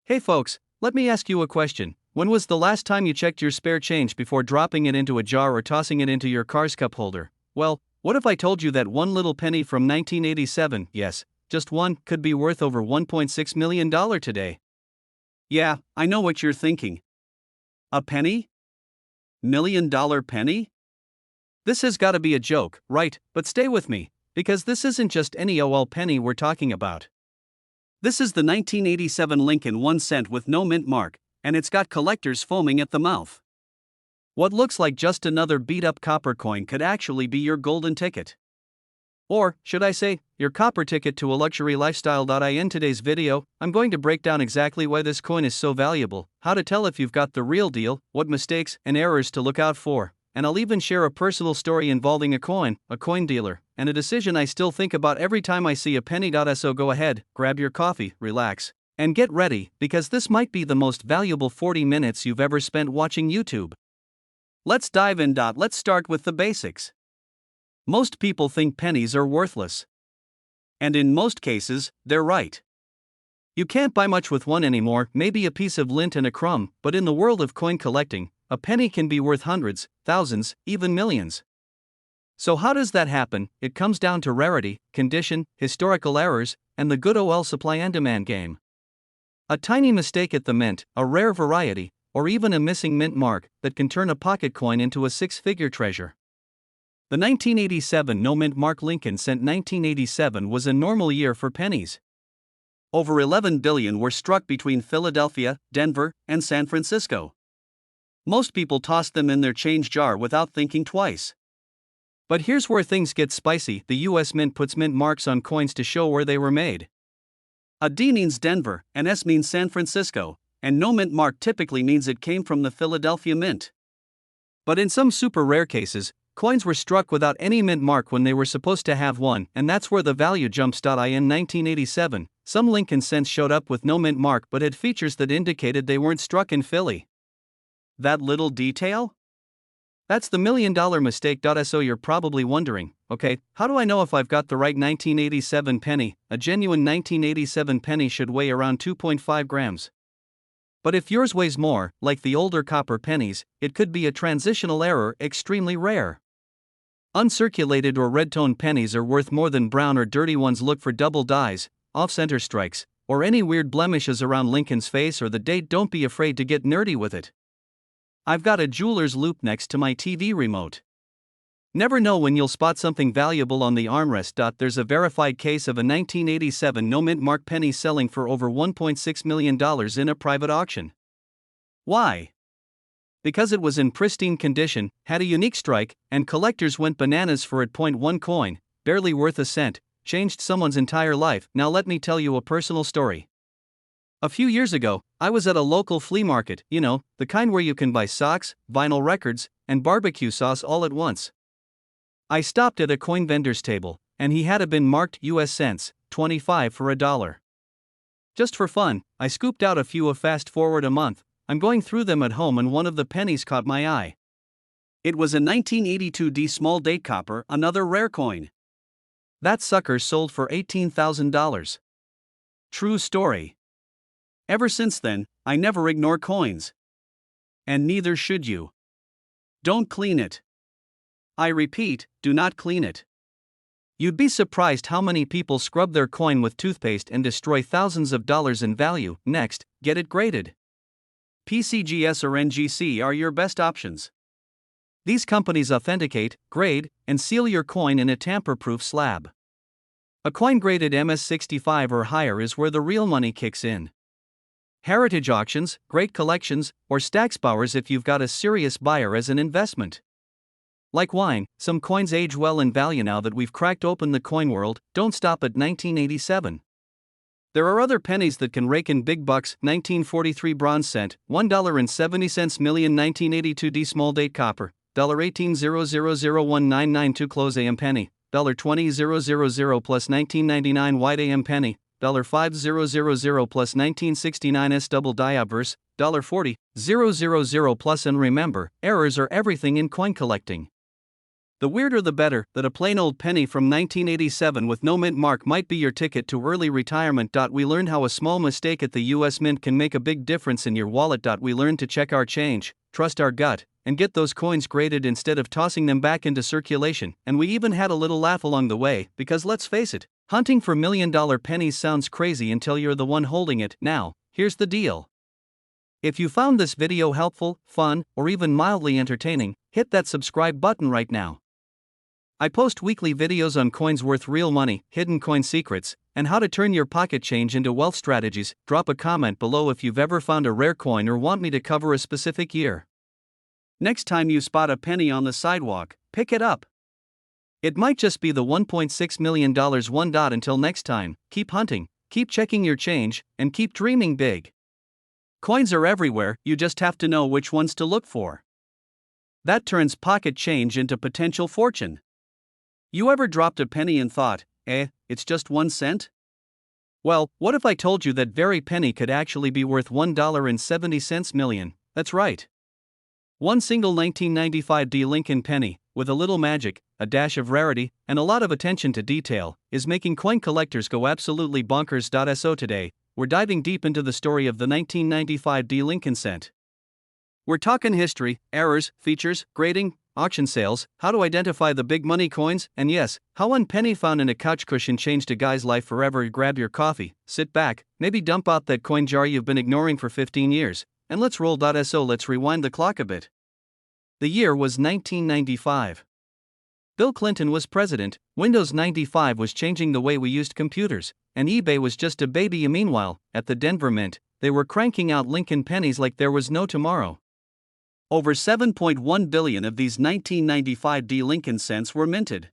Hey folks, let me ask you a question. When was the last time you checked your spare change before dropping it into a jar or tossing it into your car's cup holder? Well, what if I told you that one little penny from 1987, yes, just one, could be worth over $1.6 million today? Yeah, I know what you're thinking. A penny? $1 million penny? This has gotta be a joke, right? But stay with me, because this isn't just any OL penny we're talking about. This is the 1987 Lincoln 1 cent with no mint mark, and it's got collectors foaming at the mouth. What looks like just another beat-up copper coin could actually be your golden ticket. Or, should I say, your copper ticket to a luxury lifestyle. In today's video, I'm going to break down exactly why this coin is so valuable, how to tell if you've got the real deal, what mistakes and errors to look out for, and I'll even share a personal story involving a coin dealer, and a decision I still think about every time I see a penny. So go ahead, grab your coffee, relax, and get ready, because this might be the most valuable 40 minutes you've ever spent watching YouTube. Let's dive in. Let's start with the basics. Most people think pennies are worthless. And in most cases, they're right. You can't buy much with one anymore, maybe a piece of lint and a crumb, but in the world of coin collecting, a penny can be worth hundreds, thousands, even millions. So how does that happen? It comes down to rarity, condition, historical errors, and the good old supply and demand game. A tiny mistake at the mint, a rare variety, or even a missing mint mark that can turn a pocket coin into a six-figure treasure. The 1987 no mint mark Lincoln cent 1987 was a normal year for pennies. Over 11 billion were struck between Philadelphia, Denver, and San Francisco. Most people tossed them in their change jar without thinking twice. But here's where things get spicy. The US Mint puts mint marks on coins to show where they were made. A D means Denver, an S means San Francisco, and no mint mark typically means it came from the Philadelphia Mint. But in some super rare cases, coins were struck without any mint mark when they were supposed to have one, and that's where the value jumps. In 1987, some Lincoln cents showed up with no mint mark but had features that indicated they weren't struck in Philly. That little detail? That's the $1 million mistake. So you're probably wondering, okay, how do I know if I've got the right 1987 penny? A genuine 1987 penny should weigh around 2.5 grams. But if yours weighs more, like the older copper pennies, it could be a transitional error, extremely rare. Uncirculated or red-toned pennies are worth more than brown or dirty ones. Look for double dyes, off-center strikes, or any weird blemishes around Lincoln's face or the date. Don't be afraid to get nerdy with it. I've got a jeweler's loop next to my TV remote. Never know when you'll spot something valuable on the armrest. There's a verified case of a 1987 no mint mark penny selling for over $1.6 million in a private auction. Why? Because it was in pristine condition, had a unique strike, and collectors went bananas for it. One coin, barely worth a cent, changed someone's entire life. Now let me tell you a personal story. A few years ago, I was at a local flea market, the kind where you can buy socks, vinyl records, and barbecue sauce all at once. I stopped at a coin vendor's table, and he had a bin marked US cents, 25 for $1. Just for fun, I scooped out a few. Fast forward a month, I'm going through them at home and one of the pennies caught my eye. It was a 1982 D small date copper, another rare coin. That sucker sold for $18,000. True story. Ever since then, I never ignore coins. And neither should you. Don't clean it. I repeat, do not clean it. You'd be surprised how many people scrub their coin with toothpaste and destroy thousands of dollars in value. Next, get it graded. PCGS or NGC are your best options. These companies authenticate, grade, and seal your coin in a tamper-proof slab. A coin graded MS65 or higher is where the real money kicks in. Heritage auctions, great collections, or Stacksbowers if you've got a serious buyer as an investment. Like wine, some coins age well in value. Now that we've cracked open the coin world, don't stop at 1987. There are other pennies that can rake in big bucks. 1943 bronze cent, $1.70 million. 1982 D small date copper, $18,0001992 close AM penny, $20,000 plus 1999 white AM penny, $5,000 plus 1969 S double die obverse, $40,000 plus. And remember, errors are everything in coin collecting. The weirder the better, that a plain old penny from 1987 with no mint mark might be your ticket to early retirement. We learned how a small mistake at the US Mint can make a big difference in your wallet. We learned to check our change, trust our gut, and get those coins graded instead of tossing them back into circulation. And we even had a little laugh along the way, because let's face it, hunting for $1,000,000 pennies sounds crazy until you're the one holding it. Now, here's the deal. If you found this video helpful, fun, or even mildly entertaining, hit that subscribe button right now. I post weekly videos on coins worth real money, hidden coin secrets, and how to turn your pocket change into wealth strategies. Drop a comment below if you've ever found a rare coin or want me to cover a specific year. Next time you spot a penny on the sidewalk, pick it up. It might just be the $1.6 million one. Until next time, keep hunting, keep checking your change, and keep dreaming big. Coins are everywhere, you just have to know which ones to look for. That turns pocket change into potential fortune. You ever dropped a penny and thought, it's just 1 cent? Well, what if I told you that very penny could actually be worth $1.70 million? That's right. One single 1995 Lincoln penny, with a little magic, a dash of rarity, and a lot of attention to detail, is making coin collectors go absolutely bonkers. So today, we're diving deep into the story of the 1995 Lincoln cent. We're talking history, errors, features, grading, auction sales, how to identify the big money coins, and yes, how one penny found in a couch cushion changed a guy's life forever. Grab your coffee, sit back, maybe dump out that coin jar you've been ignoring for 15 years, and let's roll. So let's rewind the clock a bit. The year was 1995. Bill Clinton was president, Windows 95 was changing the way we used computers, and eBay was just a baby. Meanwhile, at the Denver Mint, they were cranking out Lincoln pennies like there was no tomorrow. Over 7.1 billion of these 1995 Lincoln cents were minted.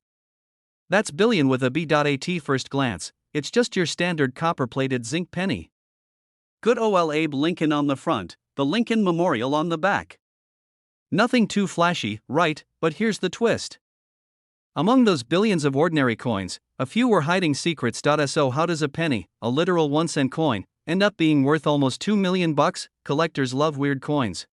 That's billion with a B. At first glance, it's just your standard copper-plated zinc penny. Good old Abe Lincoln on the front, the Lincoln Memorial on the back. Nothing too flashy, right? But here's the twist. Among those billions of ordinary coins, a few were hiding secrets. So how does a penny, a literal 1-cent coin, end up being worth almost $2 million? Collectors love weird coins.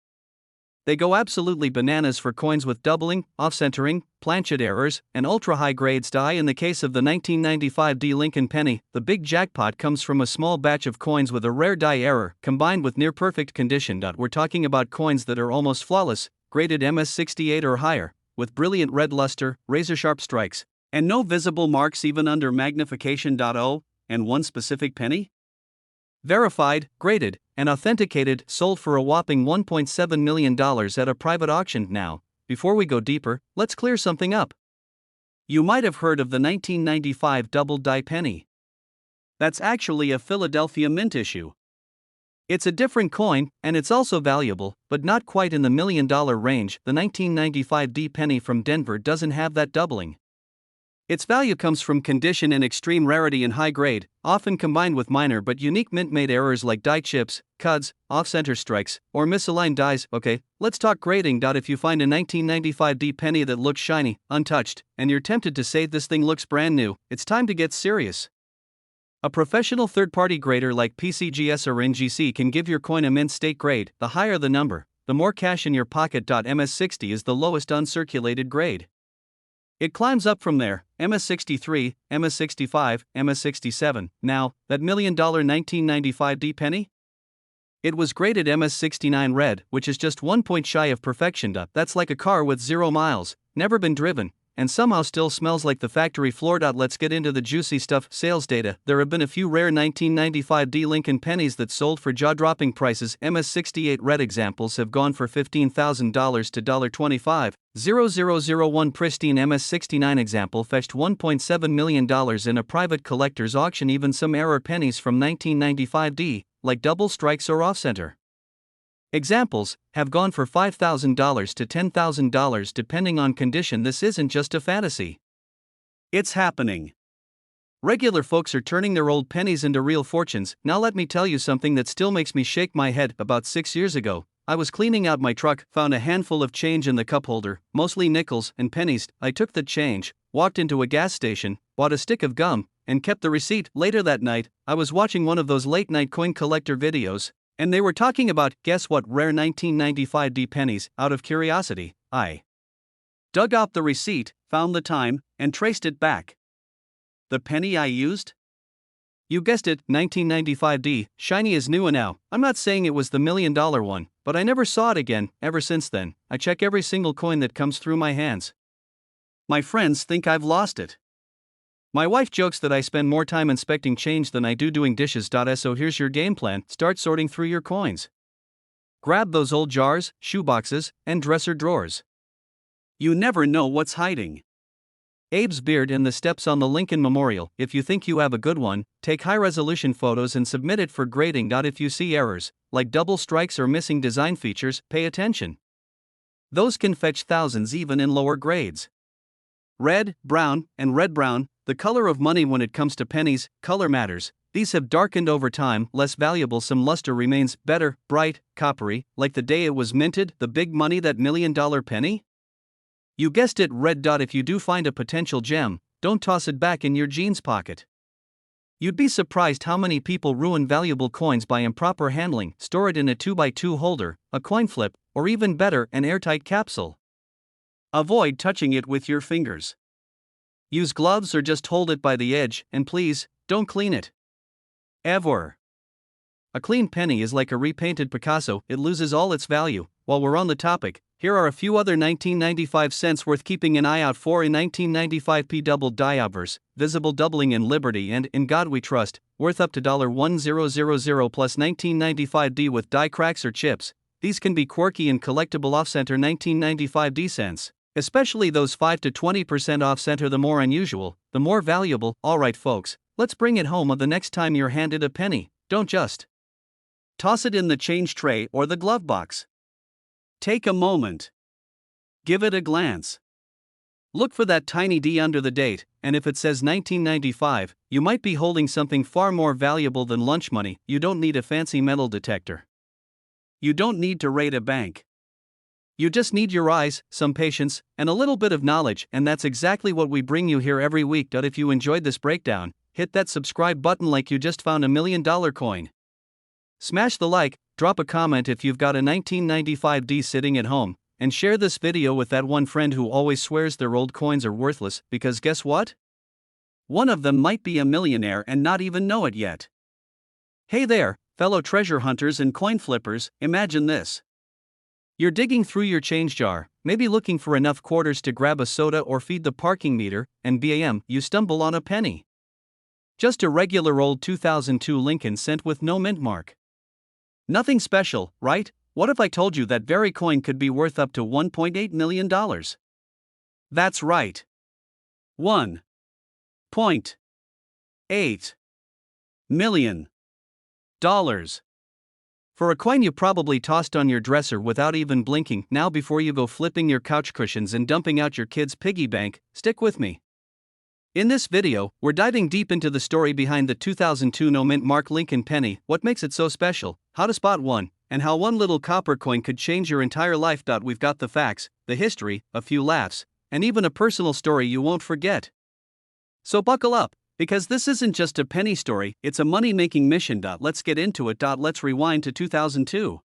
They go absolutely bananas for coins with doubling, off-centering, planchet errors, and ultra-high grades. In the case of the 1995 Lincoln penny, the big jackpot comes from a small batch of coins with a rare die error, combined with near-perfect condition. We're talking about coins that are almost flawless, graded MS68 or higher, with brilliant red luster, razor-sharp strikes, and no visible marks even under magnification. And one specific penny? Verified, graded, and authenticated, sold for a whopping $1.7 million at a private auction. Now, before we go deeper, let's clear something up. You might have heard of the 1995 double die penny. That's actually a Philadelphia Mint issue. It's a different coin, and it's also valuable, but not quite in the $1 million range. The 1995 penny from Denver doesn't have that doubling. Its value comes from condition and extreme rarity and high grade, often combined with minor but unique mint-made errors like die chips, cuds, off-center strikes, or misaligned dies. Okay, let's talk grading. If you find a 1995 penny that looks shiny, untouched, and you're tempted to say this thing looks brand new, it's time to get serious. A professional third-party grader like PCGS or NGC can give your coin a mint state grade. The higher the number, the more cash in your pocket. MS60 is the lowest uncirculated grade. It climbs up from there, MS63, MS65, MS67. Now, that $1 million 1995 penny? It was graded MS69 red, which is just 1 point shy of perfection. That's like a car with 0 miles, never been driven, and somehow still smells like the factory floor. Let's get into the juicy stuff. Sales data. There have been a few rare 1995 Lincoln pennies that sold for jaw-dropping prices. MS68 red examples have gone for $15,000 to $25,000. Pristine MS69 example fetched $1.7 million in a private collector's auction. Even some error pennies from 1995 like double strikes or off-center examples, have gone for $5,000 to $10,000 depending on condition. This isn't just a fantasy. It's happening. Regular folks are turning their old pennies into real fortunes. Now let me tell you something that still makes me shake my head. About 6 years ago, I was cleaning out my truck, found a handful of change in the cup holder, mostly nickels and pennies. I took the change, walked into a gas station, bought a stick of gum, and kept the receipt. Later that night, I was watching one of those late-night coin collector videos, and they were talking about, guess what, rare 1995 pennies. Out of curiosity, I Dug out the receipt, found the time, and traced it back. The penny I used? You guessed it, 1995D, shiny as new. And now, I'm not saying it was the $1 million one, but I never saw it again. Ever since then, I check every single coin that comes through my hands. My friends think I've lost it. My wife jokes that I spend more time inspecting change than I do doing dishes. So here's your game plan: start sorting through your coins. Grab those old jars, shoeboxes, and dresser drawers. You never know what's hiding. Abe's beard and the steps on the Lincoln Memorial. If you think you have a good one, take high-resolution photos and submit it for grading. If you see errors, like double strikes or missing design features, pay attention. Those can fetch thousands even in lower grades. Red, brown, and red-brown, the color of money. When it comes to pennies, color matters. These have darkened over time, less valuable. Some luster remains, better, bright, coppery, like the day it was minted. The big money, that $1 million penny? You guessed it, red. If you do find a potential gem, don't toss it back in your jeans pocket. You'd be surprised how many people ruin valuable coins by improper handling. Store it in a 2x2 holder, a coin flip, or even better, an airtight capsule. Avoid touching it with your fingers. Use gloves or just hold it by the edge, and please, don't clean it. Ever. A clean penny is like a repainted Picasso, it loses all its value. While we're on the topic, here are a few other 1995 cents worth keeping an eye out for. In 1995, doubled die obverse, visible doubling in Liberty and In God We Trust, worth up to $1000 plus 1995D with die cracks or chips. These can be quirky and collectible. Off-center 1995D cents. Especially those 5 to 20% off-center. The more unusual, the more valuable. Alright folks, let's bring it home. The next time you're handed a penny, don't just toss it in the change tray or the glove box. Take a moment. Give it a glance. Look for that tiny D under the date, and if it says 1995, you might be holding something far more valuable than lunch money. You don't need a fancy metal detector. You don't need to raid a bank. You just need your eyes, some patience, and a little bit of knowledge, and that's exactly what we bring you here every week. If you enjoyed this breakdown, hit that subscribe button like you just found $1 million coin. Smash the like, drop a comment if you've got a 1995D sitting at home, and share this video with that one friend who always swears their old coins are worthless, because guess what? One of them might be a millionaire and not even know it yet. Hey there, fellow treasure hunters and coin flippers, imagine this. You're digging through your change jar, maybe looking for enough quarters to grab a soda or feed the parking meter, and bam, you stumble on a penny. Just a regular old 2002 Lincoln cent with no mint mark. Nothing special, right? What if I told you that very coin could be worth up to $1.8 million? That's right. $1.8 million. For a coin you probably tossed on your dresser without even blinking. Now before you go flipping your couch cushions and dumping out your kid's piggy bank, stick with me. In this video, we're diving deep into the story behind the 2002 no mint mark Lincoln penny, what makes it so special, how to spot one, and how one little copper coin could change your entire life. We've got the facts, the history, a few laughs, and even a personal story you won't forget. So buckle up, because this isn't just a penny story, it's a money-making mission. Let's get into it. Let's rewind to 2002.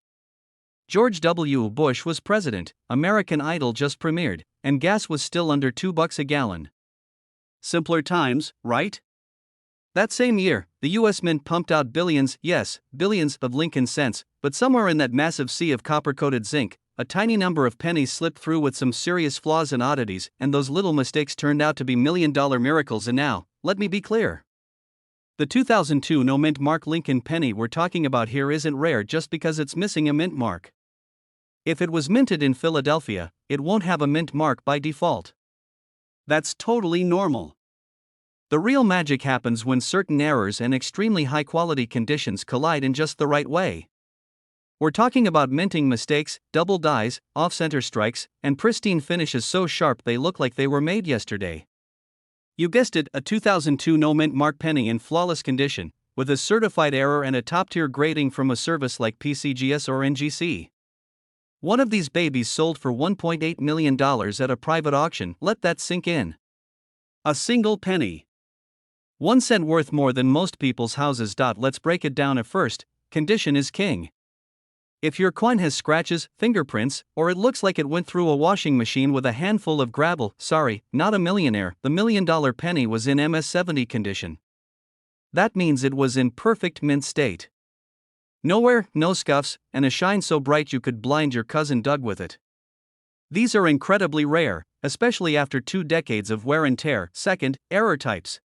George W. Bush was president, American Idol just premiered, and gas was still under $2 a gallon. Simpler times, right? That same year, the US Mint pumped out billions, yes, billions of Lincoln cents, but somewhere in that massive sea of copper-coated zinc, a tiny number of pennies slipped through with some serious flaws and oddities, and those little mistakes turned out to be million-dollar miracles. And now, let me be clear. The 2002 no mint mark Lincoln penny we're talking about here isn't rare just because it's missing a mint mark. If it was minted in Philadelphia, it won't have a mint mark by default. That's totally normal. The real magic happens when certain errors and extremely high-quality conditions collide in just the right way. We're talking about minting mistakes, double dies, off-center strikes, and pristine finishes so sharp they look like they were made yesterday. You guessed it, a 2002 no mint mark penny in flawless condition, with a certified error and a top-tier grading from a service like PCGS or NGC. One of these babies sold for $1.8 million at a private auction. Let that sink in. A single penny. 1 cent worth more than most people's houses. Let's break it down at first. Condition is king. If your coin has scratches, fingerprints, or it looks like it went through a washing machine with a handful of gravel, sorry, not a millionaire. The $1,000,000 penny was in MS-70 condition. That means it was in perfect mint state. No wear, no scuffs, and a shine so bright you could blind your cousin Doug with it. These are incredibly rare, especially after 2 decades of wear and tear. Second, error types.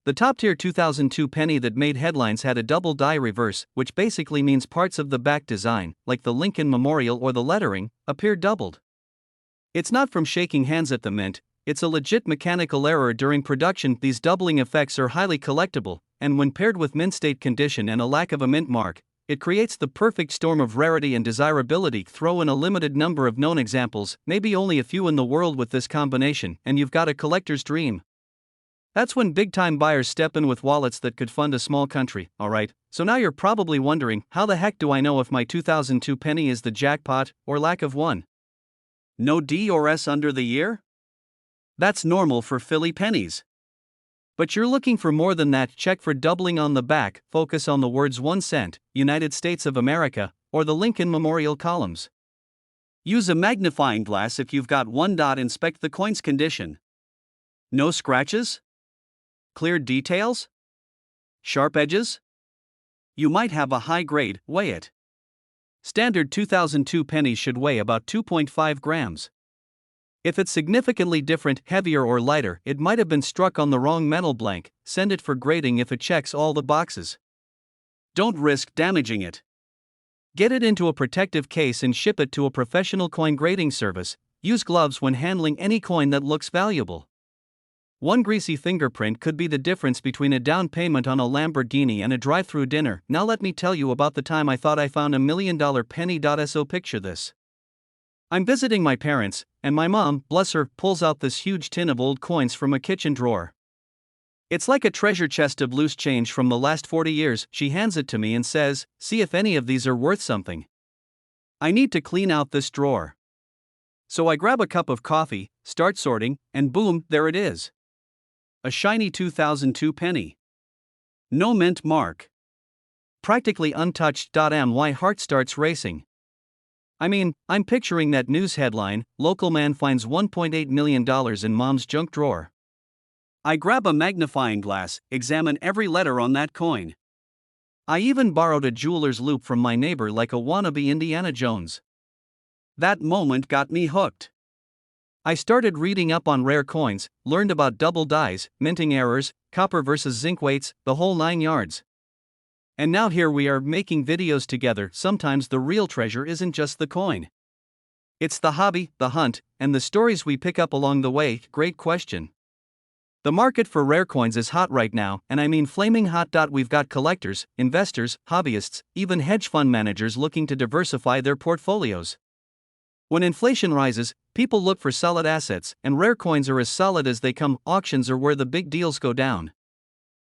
The top-tier 2002 penny that made headlines had a double die reverse, which basically means parts of the back design, like the Lincoln Memorial or the lettering, appear doubled. It's not from shaking hands at the mint, it's a legit mechanical error during production. These doubling effects are highly collectible, and when paired with mint state condition and a lack of a mint mark, it creates the perfect storm of rarity and desirability. Throw in a limited number of known examples, maybe only a few in the world with this combination, and you've got a collector's dream. That's when big-time buyers step in with wallets that could fund a small country, alright? So now you're probably wondering, how the heck do I know if my 2002 penny is the jackpot, or lack of one? No D or S under the year? That's normal for Philly pennies. But you're looking for more than that. Check for doubling on the back, focus on the words 1 cent, United States of America, or the Lincoln Memorial columns. Use a magnifying glass if you've got one. Inspect the coin's condition. No scratches? Clear details? Sharp edges? You might have a high grade. Weigh it. Standard 2002 pennies should weigh about 2.5 grams. If it's significantly different, heavier or lighter, it might have been struck on the wrong metal blank. Send it for grading if it checks all the boxes. Don't risk damaging it. Get it into a protective case and ship it to a professional coin grading service. Use gloves when handling any coin that looks valuable. One greasy fingerprint could be the difference between a down payment on a Lamborghini and a drive-through dinner. Now let me tell you about the time I thought I found a $1,000,000 penny. So picture this. I'm visiting my parents, and my mom, bless her, pulls out this huge tin of old coins from a kitchen drawer. It's like a treasure chest of loose change from the last 40 years. She hands it to me and says, "See if any of these are worth something. I need to clean out this drawer." So I grab a cup of coffee, start sorting, and boom, there it is. A shiny 2002 penny. No mint mark. Practically untouched. My heart starts racing. I mean, I'm picturing that news headline, local man finds $1.8 million in mom's junk drawer. I grab a magnifying glass, examine every letter on that coin. I even borrowed a jeweler's loupe from my neighbor like a wannabe Indiana Jones. That moment got me hooked. I started reading up on rare coins, learned about double dies, minting errors, copper versus zinc weights, the whole 9 yards. And now here we are making videos together. Sometimes the real treasure isn't just the coin. It's the hobby, the hunt, and the stories we pick up along the way. Great question. The market for rare coins is hot right now, and I mean flaming hot. We've got collectors, investors, hobbyists, even hedge fund managers looking to diversify their portfolios. When inflation rises, people look for solid assets, and rare coins are as solid as they come. Auctions are where the big deals go down.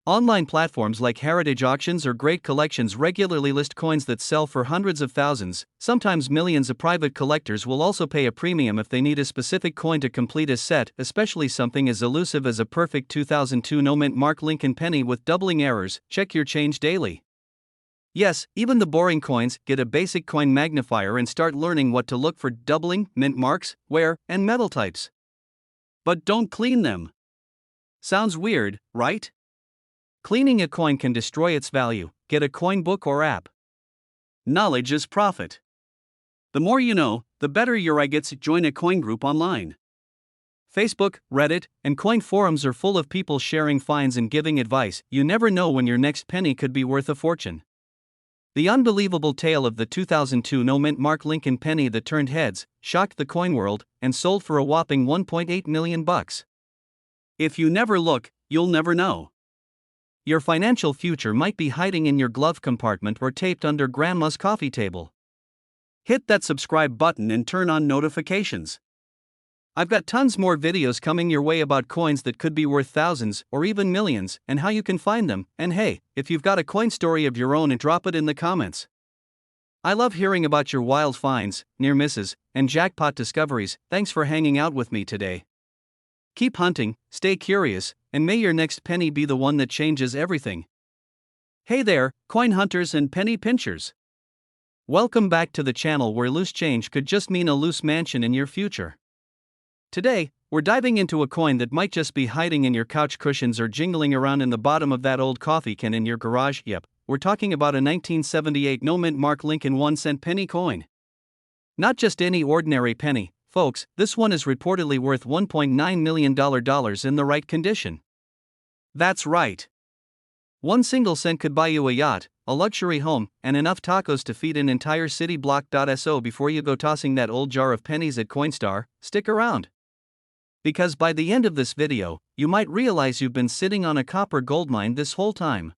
Online platforms like Heritage Auctions or Great Collections regularly list coins that sell for hundreds of thousands, sometimes millions. Private collectors will also pay a premium if they need a specific coin to complete a set, especially something as elusive as a perfect 2002 no mint mark Lincoln penny with doubling errors. Check your change daily. Yes, even the boring coins. Get a basic coin magnifier and start learning what to look for: doubling, mint marks, wear, and metal types. But don't clean them. Sounds weird, right? Cleaning a coin can destroy its value. Get a coin book or app. Knowledge is profit. The more you know, the better your eye gets. Join a coin group online. Facebook, Reddit, and coin forums are full of people sharing finds and giving advice. You never know when your next penny could be worth a fortune. The unbelievable tale of the 2002 no mint mark Lincoln penny that turned heads, shocked the coin world, and sold for a whopping $1.8 million. If you never look, you'll never know. Your financial future might be hiding in your glove compartment or taped under grandma's coffee table. Hit that subscribe button and turn on notifications. I've got tons more videos coming your way about coins that could be worth thousands or even millions and how you can find them. And hey, if you've got a coin story of your own, drop it in the comments. I love hearing about your wild finds, near misses, and jackpot discoveries. Thanks for hanging out with me today. Keep hunting, stay curious, and may your next penny be the one that changes everything. Hey there, coin hunters and penny pinchers. Welcome back to the channel where loose change could just mean a loose mansion in your future. Today, we're diving into a coin that might just be hiding in your couch cushions or jingling around in the bottom of that old coffee can in your garage. Yep, we're talking about a 1978 no-mint mark Lincoln 1-cent penny coin. Not just any ordinary penny, folks, this one is reportedly worth $1.9 million in the right condition. That's right. One single cent could buy you a yacht, a luxury home, and enough tacos to feed an entire city block. So before you go tossing that old jar of pennies at Coinstar, stick around. Because by the end of this video, you might realize you've been sitting on a copper goldmine this whole time.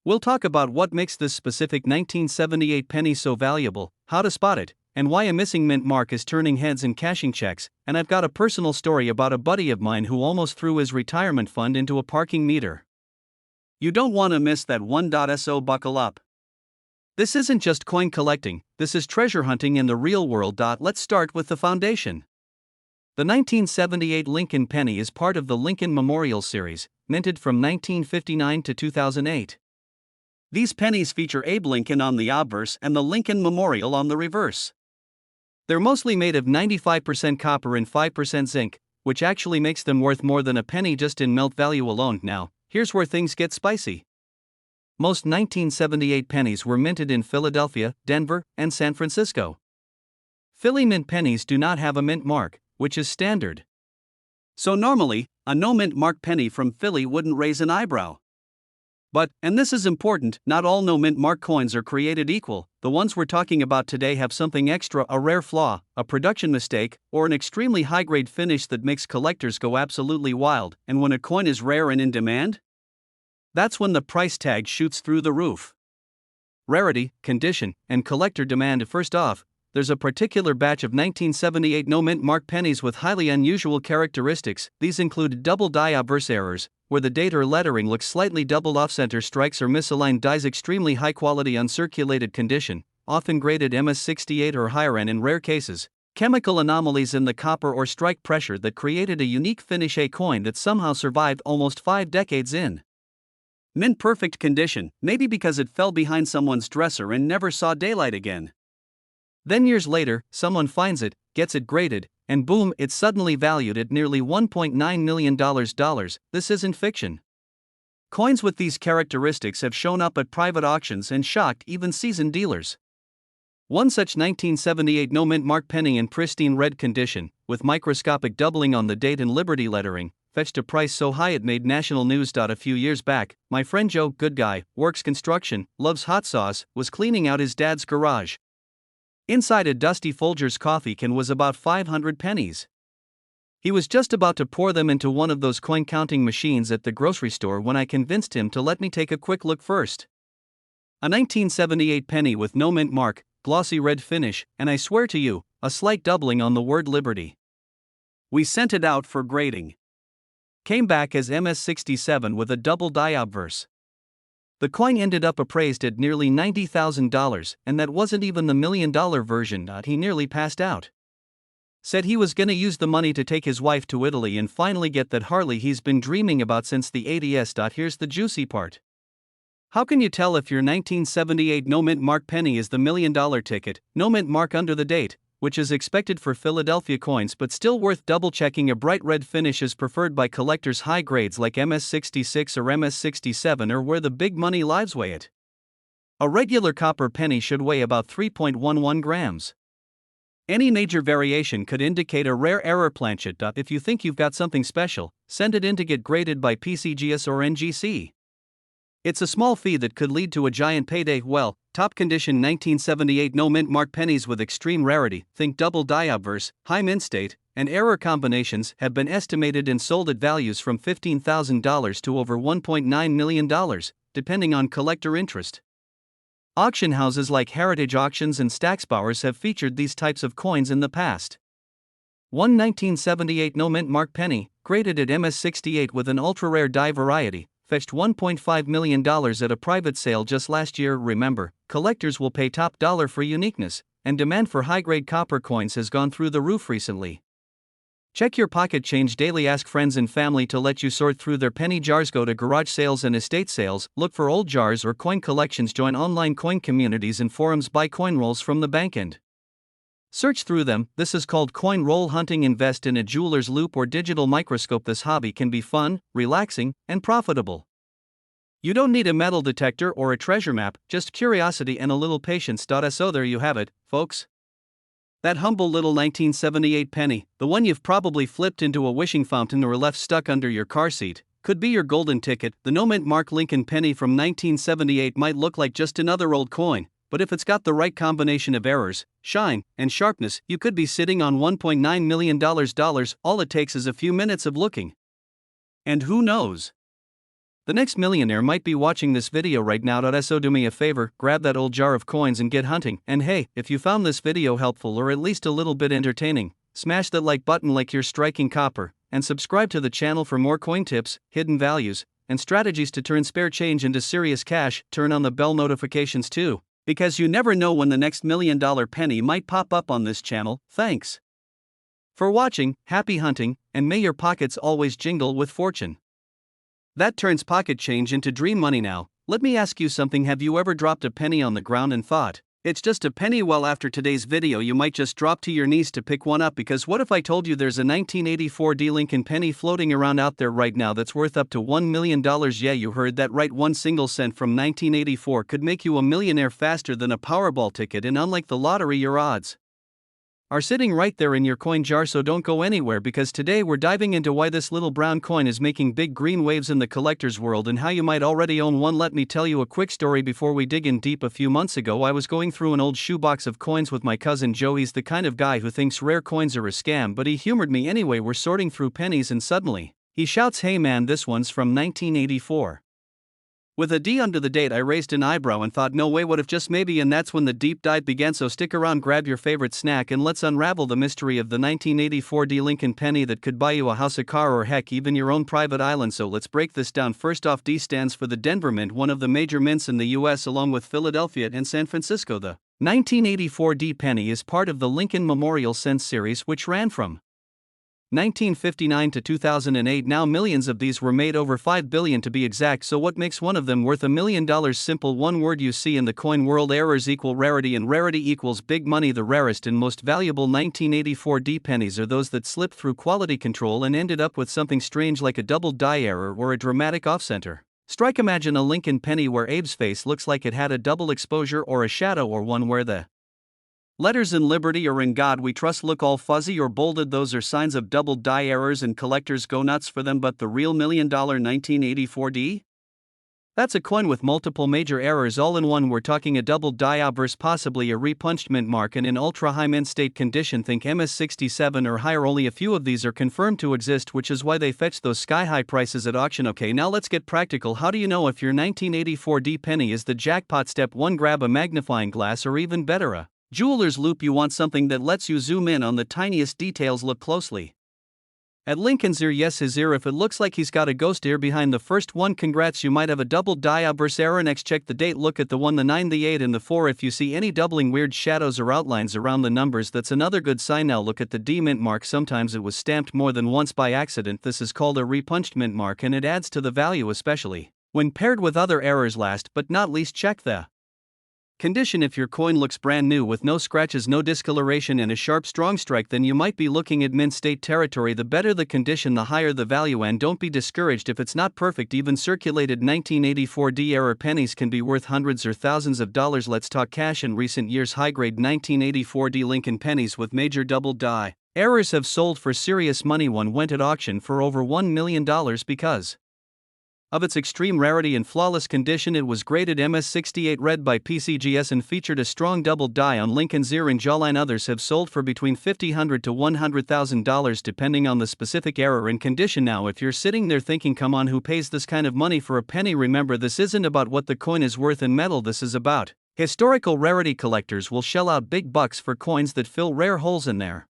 We'll talk about what makes this specific 1978 penny so valuable, how to spot it, and why a missing mint mark is turning heads and cashing checks, and I've got a personal story about a buddy of mine who almost threw his retirement fund into a parking meter. You don't want to miss that one. So buckle up. This isn't just coin collecting, this is treasure hunting in the real world. Let's start with the foundation. The 1978 Lincoln penny is part of the Lincoln Memorial series, minted from 1959 to 2008. These pennies feature Abe Lincoln on the obverse and the Lincoln Memorial on the reverse. They're mostly made of 95% copper and 5% zinc, which actually makes them worth more than a penny just in melt value alone. Now, here's where things get spicy. Most 1978 pennies were minted in Philadelphia, Denver, and San Francisco. Philly mint pennies do not have a mint mark, which is standard. So normally, a no-mint mark penny from Philly wouldn't raise an eyebrow. But, and this is important, not all no-mint mark coins are created equal. The ones we're talking about today have something extra: a rare flaw, a production mistake, or an extremely high-grade finish that makes collectors go absolutely wild. And when a coin is rare and in demand, that's when the price tag shoots through the roof. Rarity, condition, and collector demand. First off, there's a particular batch of 1978 no-mint mark pennies with highly unusual characteristics. These include double die obverse errors, where the date or lettering looks slightly doubled off-center strikes or misaligned dies, extremely high-quality uncirculated condition, often graded MS68 or higher, and in rare cases, chemical anomalies in the copper or strike pressure that created a unique finish. A coin that somehow survived almost 5 decades in mint-perfect condition, maybe because it fell behind someone's dresser and never saw daylight again. Then years later, someone finds it, gets it graded, and boom, it's suddenly valued at nearly $1.9 million. This isn't fiction. Coins with these characteristics have shown up at private auctions and shocked even seasoned dealers. One such 1978 no-mint mark penny in pristine red condition, with microscopic doubling on the date and Liberty lettering, fetched a price so high it made national news. A few years back, my friend Joe, good guy, works construction, loves hot sauce, was cleaning out his dad's garage. Inside a dusty Folgers coffee can was about 500 pennies. He was just about to pour them into one of those coin-counting machines at the grocery store when I convinced him to let me take a quick look first. A 1978 penny with no mint mark, glossy red finish, and I swear to you, a slight doubling on the word Liberty. We sent it out for grading. Came back as MS67 with a double die obverse. The coin ended up appraised at nearly $90,000, and that wasn't even the $1 million version. He nearly passed out. Said he was gonna use the money to take his wife to Italy and finally get that Harley he's been dreaming about since the 80s. Here's the juicy part. How can you tell if your 1978 no-mint mark penny is the $1 million ticket? No mint mark under the date, which is expected for Philadelphia coins but still worth double-checking. A bright red finish is preferred by collectors. High grades like MS66 or MS67 are where the big money lies. Weigh it. A regular copper penny should weigh about 3.11 grams. Any major variation could indicate a rare error. Planchet. If you think you've got something special, send it in to get graded by PCGS or NGC. It's a small fee that could lead to a giant payday. Well, top condition 1978 no-mint mark pennies with extreme rarity, think double die obverse, high mint state, and error combinations, have been estimated and sold at values from $15,000 to over $1.9 million, depending on collector interest. Auction houses like Heritage Auctions and Stacksbowers have featured these types of coins in the past. One 1978 no-mint mark penny, graded at MS68 with an ultra-rare die variety, fetched $1.5 million at a private sale just last year. Remember, collectors will pay top dollar for uniqueness, and demand for high-grade copper coins has gone through the roof recently. Check your pocket change daily. Ask friends and family to let you sort through their penny jars. Go to garage sales and estate sales. Look for old jars or coin collections. Join online coin communities and forums. Buy coin rolls from the bank and search through them. This is called coin roll hunting. Invest in a jeweler's loupe or digital microscope. This hobby can be fun, relaxing, and profitable. You don't need a metal detector or a treasure map, just curiosity and a little patience. So there you have it, folks. That humble little 1978 penny, the one you've probably flipped into a wishing fountain or left stuck under your car seat, could be your golden ticket. The no-mint mark Lincoln penny from 1978 might look like just another old coin, but if it's got the right combination of errors, shine, and sharpness, you could be sitting on $1.9 million. All it takes is a few minutes of looking. And who knows? The next millionaire might be watching this video right now. So do me a favor, grab that old jar of coins and get hunting. And hey, if you found this video helpful or at least a little bit entertaining, smash that like button like you're striking copper, and subscribe to the channel for more coin tips, hidden values, and strategies to turn spare change into serious cash. Turn on the bell notifications too, because you never know when the next $1 million penny might pop up on this channel. Thanks for watching, happy hunting, and may your pockets always jingle with fortune. That turns pocket change into dream money. Now, let me ask you something. Have you ever dropped a penny on the ground and thought, it's just a penny? Well, after today's video you might just drop to your knees to pick one up, because what if I told you there's a 1984 Lincoln penny floating around out there right now that's worth up to $1 million? Yeah, you heard that right. One single cent from 1984 could make you a millionaire faster than a Powerball ticket, and unlike the lottery, your odds are sitting right there in your coin jar. So don't go anywhere, because today we're diving into why this little brown coin is making big green waves in the collector's world and how you might already own one. Let me tell you a quick story before we dig in deep. A few months ago I was going through an old shoebox of coins with my cousin Joe. He's the kind of guy who thinks rare coins are a scam, but he humored me anyway. We're sorting through pennies and suddenly he shouts, "Hey man, this one's from 1984. With a D under the date. I raised an eyebrow and thought, no way, what if just maybe? And that's when the deep dive began. So stick around, grab your favorite snack, and let's unravel the mystery of the 1984 Lincoln penny that could buy you a house, a car, or heck, even your own private island. So let's break this down. First off, D stands for the Denver Mint, one of the major mints in the US along with Philadelphia and San Francisco. The 1984 D penny is part of the Lincoln Memorial Cents series, which ran from 1959 to 2008. Now millions of these were made, over 5 billion to be exact. So what makes one of them worth $1 million? Simple one word you see in the coin world: errors equal rarity, and rarity equals big money. The rarest and most valuable 1984 D pennies are those that slipped through quality control and ended up with something strange like a double die error or a dramatic off-center strike. Imagine a Lincoln penny where Abe's face looks like it had a double exposure or a shadow, or one where the letters "in Liberty" or "In God We Trust" look all fuzzy or bolded. Those are signs of double die errors, and collectors go nuts for them. But the real $1 million 1984 D? That's a coin with multiple major errors all in one. We're talking a double die obverse, possibly a repunched mint mark, and in ultra-high mint state condition. Think MS67 or higher. Only a few of these are confirmed to exist, which is why they fetch those sky-high prices at auction. Okay, now let's get practical. How do you know if your 1984 D penny is the jackpot? Step 1. Grab a magnifying glass, or even better, a jeweler's loupe. You want something that lets you zoom in on the tiniest details. Look closely at Lincoln's ear. Yes, his ear. If it looks like he's got a ghost ear behind the first one, congrats, you might have a double die obverse error. Next, check the date. Look at the 1, the 9, the 8, and the 4. If you see any doubling, weird shadows or outlines around the numbers, that's another good sign. Now look at the D mint mark. Sometimes it was stamped more than once by accident. This is called a repunched mint mark, and it adds to the value, especially when paired with other errors. Last but not least, check the condition. If your coin looks brand new with no scratches, no discoloration, and a sharp strong strike, then you might be looking at mint state territory. The better the condition, the higher the value, and don't be discouraged if it's not perfect. Even circulated 1984 D error pennies can be worth hundreds or thousands of dollars. Let's talk cash. In recent years, high-grade 1984 D Lincoln pennies with major double die errors have sold for serious money. One went at auction for over $1 million because of its extreme rarity and flawless condition. It was graded MS68 red by PCGS and featured a strong double die on Lincoln's ear and jawline. Others have sold for between $50,000 to $100,000 depending on the specific error and condition. Now if you're sitting there thinking, come on, who pays this kind of money for a penny? Remember, this isn't about what the coin is worth in metal. This is about historical rarity. Collectors will shell out big bucks for coins that fill rare holes in their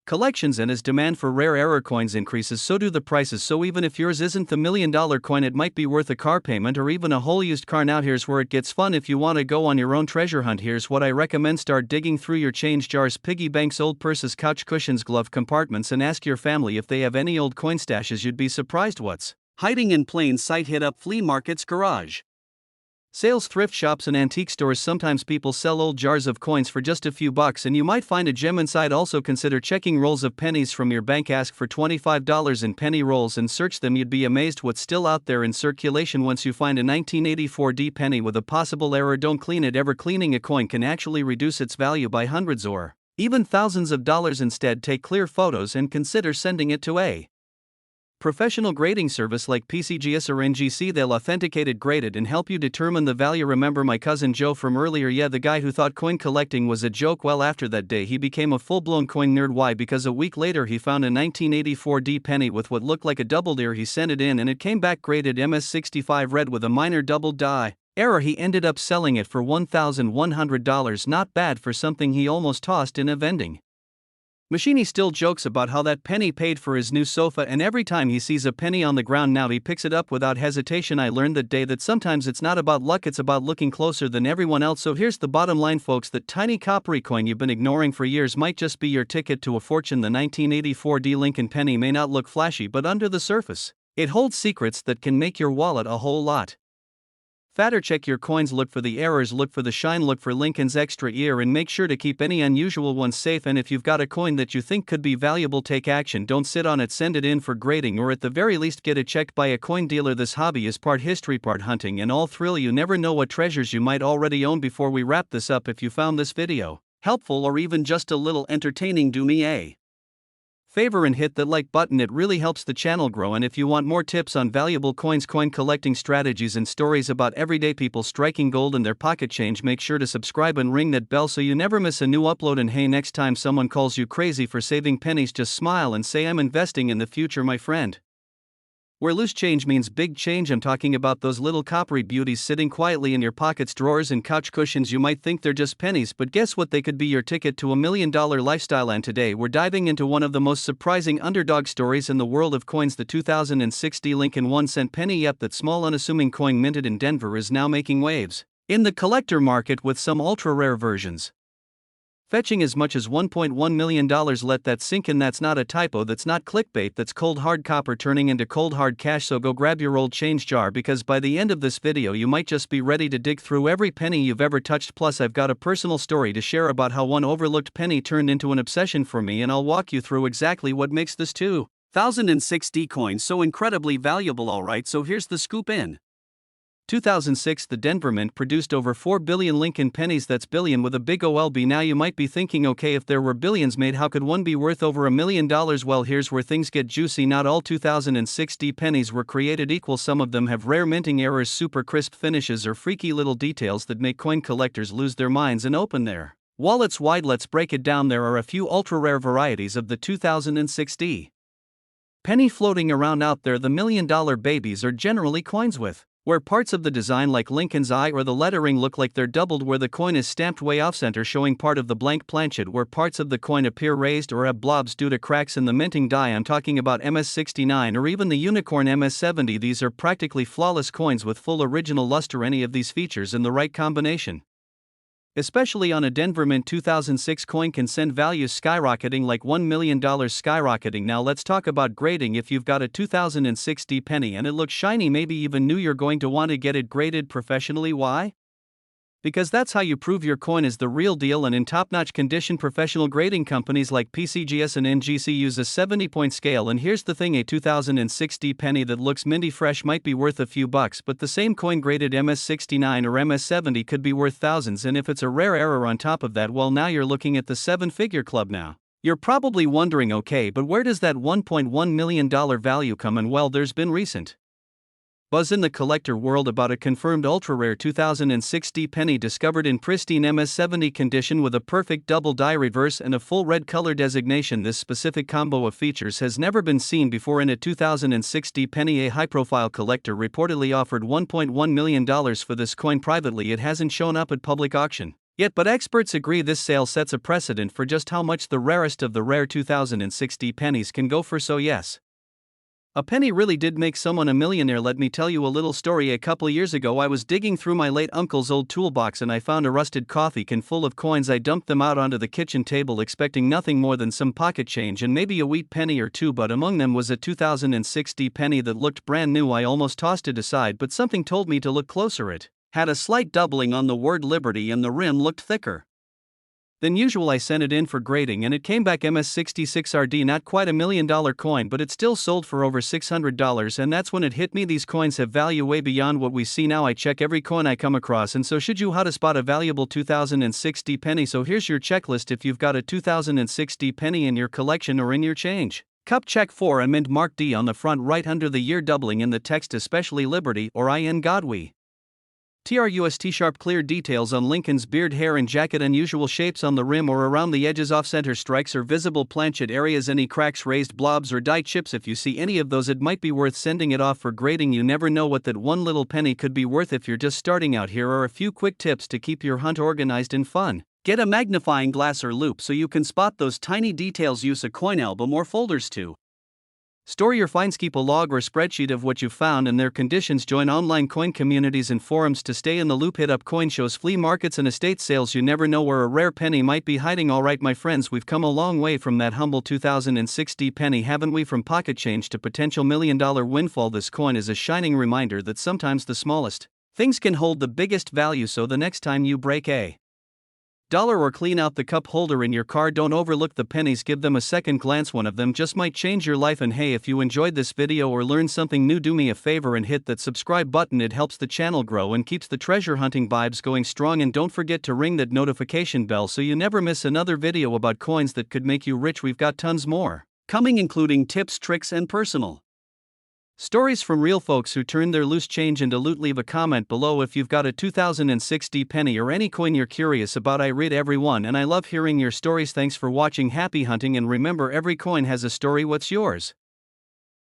collections, and as demand for rare error coins increases, so do the prices. So even if yours isn't the $1,000,000 coin, it might be worth a car payment or even a whole used car. Now here's where it gets fun. If you want to go on your own treasure hunt, here's what I recommend. Start digging through your change jars, piggy banks, old purses, couch cushions, glove compartments, and ask your family if they have any old coin stashes. You'd be surprised what's hiding in plain sight. Hit up flea markets, garage sales, thrift shops, and antique stores. Sometimes people sell old jars of coins for just a few bucks, and you might find a gem inside. Also consider checking rolls of pennies from your bank. Ask for $25 in penny rolls and search them. You'd be amazed what's still out there in circulation. Once you find a 1984 D penny with a possible error, don't clean it ever. Cleaning a coin can actually reduce its value by hundreds or even thousands of dollars. Instead, take clear photos and consider sending it to a professional grading service like PCGS or NGC. They'll authenticate it, grade it, and help you determine the value. Remember my cousin Joe from earlier? Yeah, the guy who thought coin collecting was a joke. Well, after that day he became a full-blown coin nerd. Why? Because a week later he found a 1984 D penny with what looked like a doubled ear. He sent it in and it came back graded MS65 red with a minor double die error. He ended up selling it for $1,100. Not bad for something he almost tossed in a vending machine. He still jokes about how that penny paid for his new sofa, and every time he sees a penny on the ground now he picks it up without hesitation. I learned that day that sometimes it's not about luck, it's about looking closer than everyone else. So here's the bottom line, folks: that tiny coppery coin you've been ignoring for years might just be your ticket to a fortune. The 1984 D Lincoln penny may not look flashy, but under the surface, it holds secrets that can make your wallet a whole lot fatter. Check your coins, look for the errors, look for the shine, look for Lincoln's extra ear, and make sure to keep any unusual ones safe. And if you've got a coin that you think could be valuable, take action. Don't sit on it, send it in for grading, or at the very least get it checked by a coin dealer. This hobby is part history, part hunting, and all thrill. You never know what treasures you might already own. Before we wrap this up, if you found this video helpful or even just a little entertaining, do me a favor and hit that like button. It really helps the channel grow. And if you want more tips on valuable coins, coin collecting strategies, and stories about everyday people striking gold in their pocket change, make sure to subscribe and ring that bell so you never miss a new upload. And hey, next time someone calls you crazy for saving pennies, just smile and say, I'm investing in the future, my friend. Where loose change means big change. I'm talking about those little coppery beauties sitting quietly in your pockets, drawers, and couch cushions. You might think they're just pennies, but guess what? They could be your ticket to $1,000,000 lifestyle. And today we're diving into one of the most surprising underdog stories in the world of coins, the 2006 D Lincoln 1-cent penny. Yep, that small unassuming coin minted in Denver is now making waves in the collector market, with some ultra-rare versions fetching as much as $1.1 million. Let that sink in. That's not a typo, that's not clickbait, that's cold hard copper turning into cold hard cash. So go grab your old change jar, because by the end of this video you might just be ready to dig through every penny you've ever touched. Plus I've got a personal story to share about how one overlooked penny turned into an obsession for me, and I'll walk you through exactly what makes this 2006 D coin so incredibly valuable. Alright, so here's the scoop. In 2006, the Denver Mint produced over 4 billion Lincoln pennies. That's billion with a big OLB. Now you might be thinking, okay, if there were billions made, how could one be worth over $1,000,000? Well, here's where things get juicy. Not all 2006 D pennies were created equal. Some of them have rare minting errors, super crisp finishes, or freaky little details that make coin collectors lose their minds and open their wallets wide. Let's break it down. There are a few ultra-rare varieties of the 2006 D penny floating around out there. The $1,000,000 babies are generally coins with where parts of the design, like Lincoln's eye or the lettering, look like they're doubled, where the coin is stamped way off center, showing part of the blank planchet, where parts of the coin appear raised or have blobs due to cracks in the minting die. I'm talking about MS69 or even the unicorn MS70. These are practically flawless coins with full original luster. Any of these features in the right combination, especially on a Denver Mint 2006 coin, can send values skyrocketing, like $1 million skyrocketing. Now let's talk about grading. If you've got a 2006 D penny and it looks shiny, maybe even new, you're going to want to get it graded professionally. Why? Because that's how you prove your coin is the real deal and in top-notch condition. Professional grading companies like PCGS and NGC use a 70-point scale. And here's the thing, a 2006 D penny that looks minty fresh might be worth a few bucks, but the same coin graded MS69 or MS70 could be worth thousands. And if it's a rare error on top of that, well, now you're looking at the seven-figure club. Now you're probably wondering, okay, but where does that $1.1 million value come? And well, there's been recent buzz in the collector world about a confirmed ultra-rare 2006 D penny discovered in pristine MS70 condition with a perfect double die reverse and a full red color designation. This specific combo of features has never been seen before in a 2006 D penny. A high-profile collector reportedly offered $1.1 million for this coin privately. It hasn't shown up at public auction Yet but experts agree this sale sets a precedent for just how much the rarest of the rare 2060 pennies can go for, so yes. A penny really did make someone a millionaire. Let me tell you a little story. A couple years ago I was digging through my late uncle's old toolbox and I found a rusted coffee can full of coins. I dumped them out onto the kitchen table expecting nothing more than some pocket change and maybe a wheat penny or two, but among them was a 2060 penny that looked brand new. I almost tossed it aside, but something told me to look closer. It had a slight doubling on the word liberty and the rim looked thicker than usual. I sent it in for grading and it came back MS66RD, not quite $1 million coin, but it still sold for over $600, and that's when it hit me. These coins have value way beyond what we see now. I check every coin I come across, and so should you. How to spot a valuable 2060 penny. So here's your checklist. If you've got a 2060 penny in your collection or in your change cup, check for and mint mark D on the front right under the year doubling in the text, especially Liberty or in God we trust. Sharp clear details on Lincoln's beard, hair and jacket, unusual shapes on the rim or around the edges, off-center strikes or visible planchet areas, any cracks, raised blobs or die chips. If you see any of those, it might be worth sending it off for grading. You never know what that one little penny could be worth if you're just starting out. Here are a few quick tips to keep your hunt organized and fun. Get a magnifying glass or loupe so you can spot those tiny details. Use a coin album or folders to store your finds. Keep a log or spreadsheet of what you found and their conditions. Join online coin communities and forums to stay in the loop. Hit up coin shows, flea markets and estate sales. You never know where a rare penny might be hiding. Alright my friends, we've come a long way from that humble 2060 penny, haven't we? From pocket change to potential $1 million windfall. This coin is a shining reminder that sometimes the smallest things can hold the biggest value. So the next time you break a dollar or clean out the cup holder in your car, don't overlook the pennies. Give them a second glance. One of them just might change your life. And hey, if you enjoyed this video or learned something new, do me a favor and hit that subscribe button. It helps the channel grow and keeps the treasure hunting vibes going strong. And don't forget to ring that notification bell so you never miss another video about coins that could make you rich. We've got tons more coming, including tips, tricks and personal stories from real folks who turned their loose change into loot. Leave a comment below if you've got a 2060 penny or any coin you're curious about. I read every one and I love hearing your stories. Thanks for watching. Happy hunting, and remember, every coin has a story. What's yours?